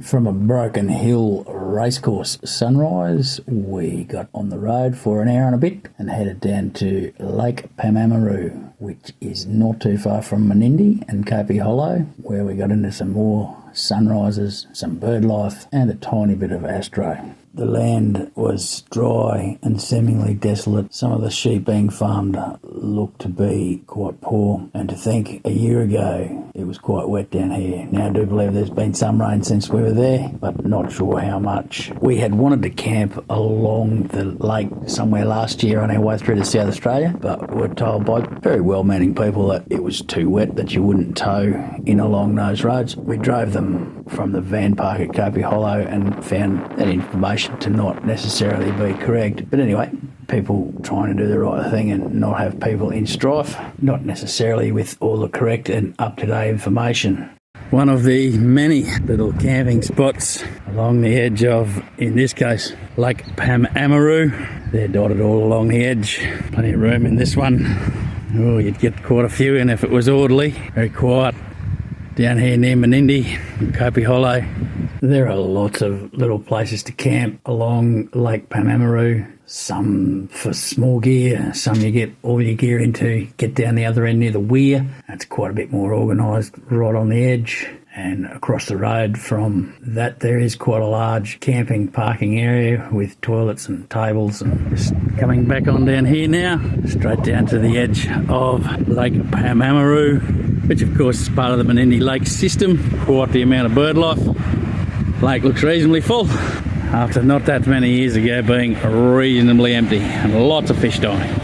From a Broken Hill racecourse sunrise, we got on the road for an hour and a bit and headed down to Lake Pamamaroo, which is not too far from Menindee and Kopi Hollow, where we got into some more sunrises, some bird life and a tiny bit of Astro. The land was dry and seemingly desolate. Some of the sheep being farmed looked to be quite poor, and to think a year ago it was quite wet down here. Now I do believe there's been some rain since we were there, but not sure how much. We had wanted to camp along the lake somewhere last year on our way through to South Australia, but were told by very well-meaning people that it was too wet, that you wouldn't tow in along those roads. We drove them from the van park at Kopi Hollow and found that information to not necessarily be correct. But anyway, people trying to do the right thing and not have people in strife, not necessarily with all the correct and up-to-date information. One of the many little camping spots along the edge of, in this case, Lake Pamamaroo. They're dotted all along the edge. Plenty of room in this one. Oh, you'd get quite a few in if it was orderly. Very quiet. Down here near Menindee and Kopi Hollow, there are lots of little places to camp along Lake Pamamaroo. Some for small gear, some you get all your gear into, get down the other end near the weir. That's quite a bit more organised right on the edge. And across the road from that there is quite a large camping parking area with toilets and tables. And just coming back on down here now, straight down to the edge of Lake Pamamaroo, which of course is part of the Menindee Lake system. Quite the amount of bird life. Lake looks reasonably full after not that many years ago being reasonably empty, and lots of fish dying.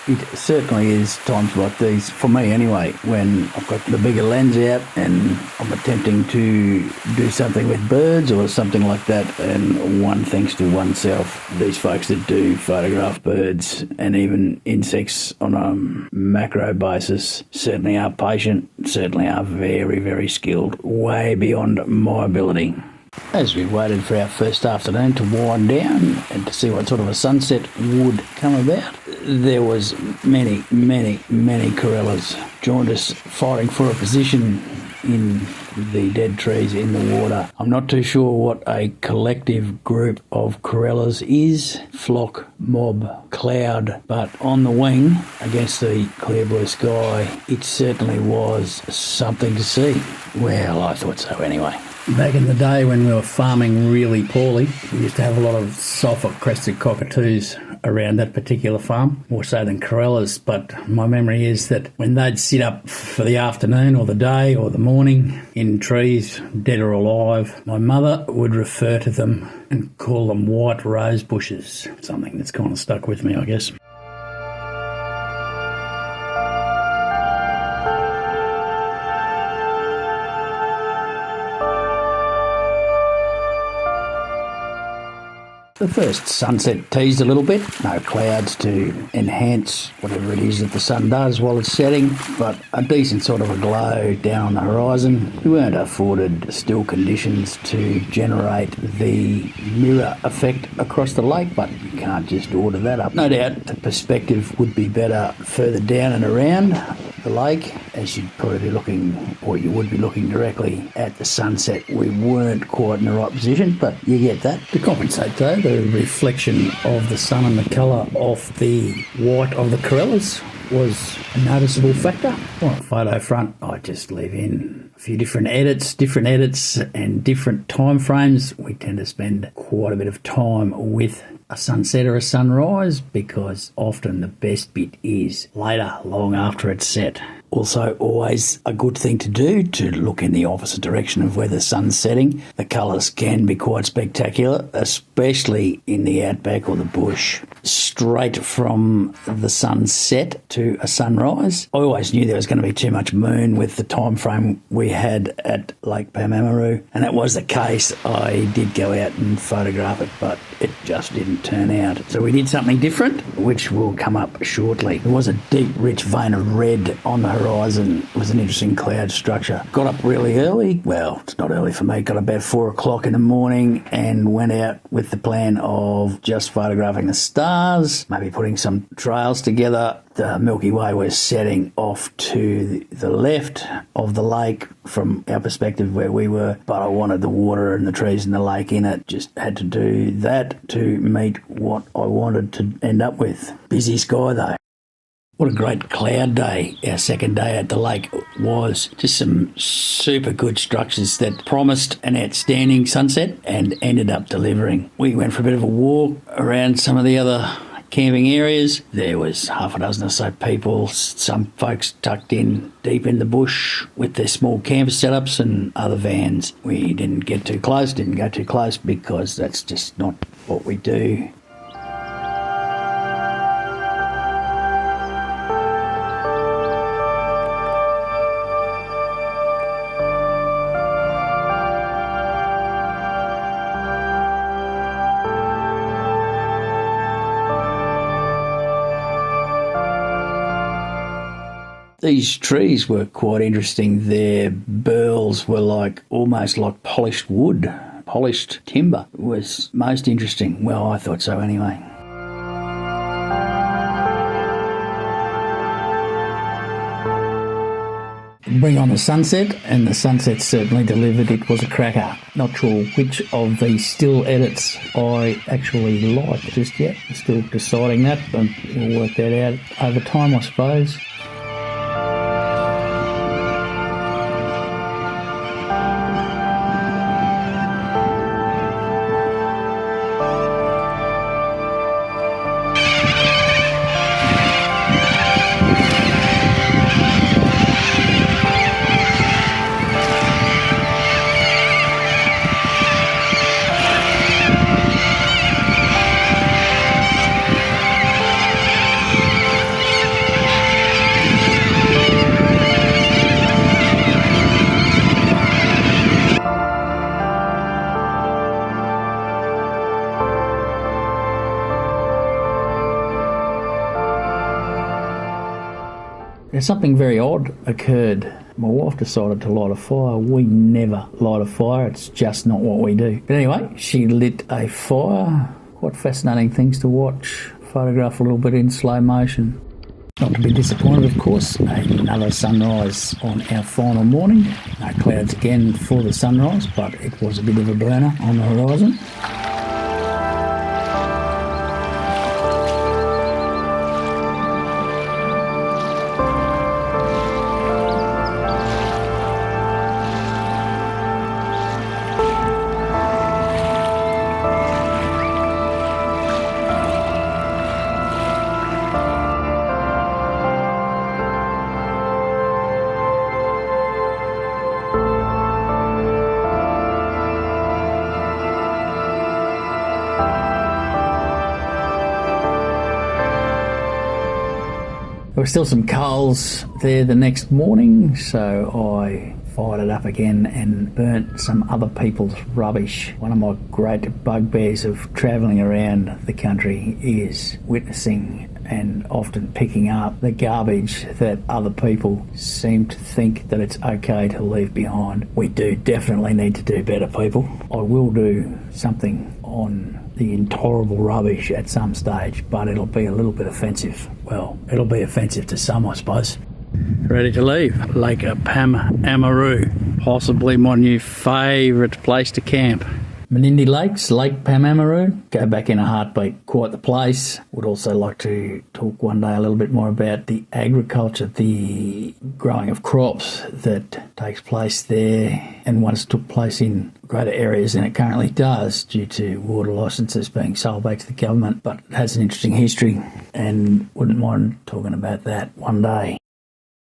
It certainly is times like these, for me anyway, when I've got the bigger lens out and I'm attempting to do something with birds or something like that, and one thinks to oneself, these folks that do photograph birds and even insects on a macro basis certainly are patient, certainly are very, very skilled, way beyond my ability. As we waited for our first afternoon to wind down and to see what sort of a sunset would come about, there was many corellas joined us fighting for a position in the dead trees in the water. I'm not too sure what a collective group of corellas is, flock, mob, cloud, but on the wing against the clear blue sky, it certainly was something to see. Well, I thought so anyway. Back in the day when we were farming really poorly, we used to have a lot of sulphur-crested cockatoos around that particular farm, more so than corellas, but my memory is that when they'd sit up for the afternoon or the day or the morning in trees, dead or alive, my mother would refer to them and call them white rose bushes, something that's kind of stuck with me, I guess. The first sunset teased a little bit, no clouds to enhance whatever it is that the sun does while it's setting, but a decent sort of a glow down on the horizon. We weren't afforded still conditions to generate the mirror effect across the lake, but you can't just order that up. No doubt the perspective would be better further down and around the lake, as you'd probably be looking, or you would be looking directly at the sunset. We weren't quite in the right position, but you get that. To compensate though, the reflection of the sun and the colour of the white of the corellas was a noticeable factor. On a photo front, I just leave in a few different edits and different time frames. We tend to spend quite a bit of time with a sunset or a sunrise because often the best bit is later, long after it's set. Also, always a good thing to do to look in the opposite direction of where the sun's setting. The colours can be quite spectacular, especially in the outback or the bush. Straight from the sunset to a sunrise. I always knew there was going to be too much moon with the time frame we had at Lake Pamamaroo, and that was the case. I did go out and photograph it, but it just didn't turn out. So we did something different, which will come up shortly. There was a deep, rich vein of red on the horizon was an interesting cloud structure. Got up really early. Well, it's not early for me. Got about 4 o'clock in the morning and went out with the plan of just photographing the stars, maybe putting some trails together. The Milky Way was setting off to the left of the lake from our perspective where we were, but I wanted the water and the trees and the lake in it. Just had to do that to meet what I wanted to end up with. Busy sky though. What a great cloud day our second day at the lake was. Just some super good structures that promised an outstanding sunset and ended up delivering. We went for a bit of a walk around some of the other camping areas. There was half a dozen or so people, some folks tucked in deep in the bush with their small camper setups and other vans. We didn't go too close because that's just not what we do. These trees were quite interesting. Their burls were almost like polished wood, polished timber. It was most interesting. Well, I thought so anyway. Bring on the sunset, and the sunset certainly delivered. It was a cracker. Not sure which of the still edits I actually like just yet. Still deciding that, but we'll work that out over time, I suppose. Something very odd occurred. My wife decided to light a fire. We never light a fire. It's just not what we do. But anyway, she lit a fire. Quite fascinating things to watch. Photograph a little bit in slow motion. Not to be disappointed, of course. Another sunrise on our final morning. No clouds again for the sunrise, but it was a bit of a burner on the horizon. There were still some coals there the next morning, so I fired it up again and burnt some other people's rubbish. One of my great bugbears of travelling around the country is witnessing and often picking up the garbage that other people seem to think that it's okay to leave behind. We do definitely need to do better, people. I will do something on the intolerable rubbish at some stage, but it'll be a little bit offensive. Well, it'll be offensive to some, I suppose. Ready to leave Lake Pamamaroo, possibly my new favourite place to camp. Menindee Lakes, Lake Pamamaroo, go back in a heartbeat. Quite the place. Would also like to talk one day a little bit more about the agriculture, the growing of crops that takes place there and once took place in greater areas than it currently does due to water licences being sold back to the government, but it has an interesting history and wouldn't mind talking about that one day.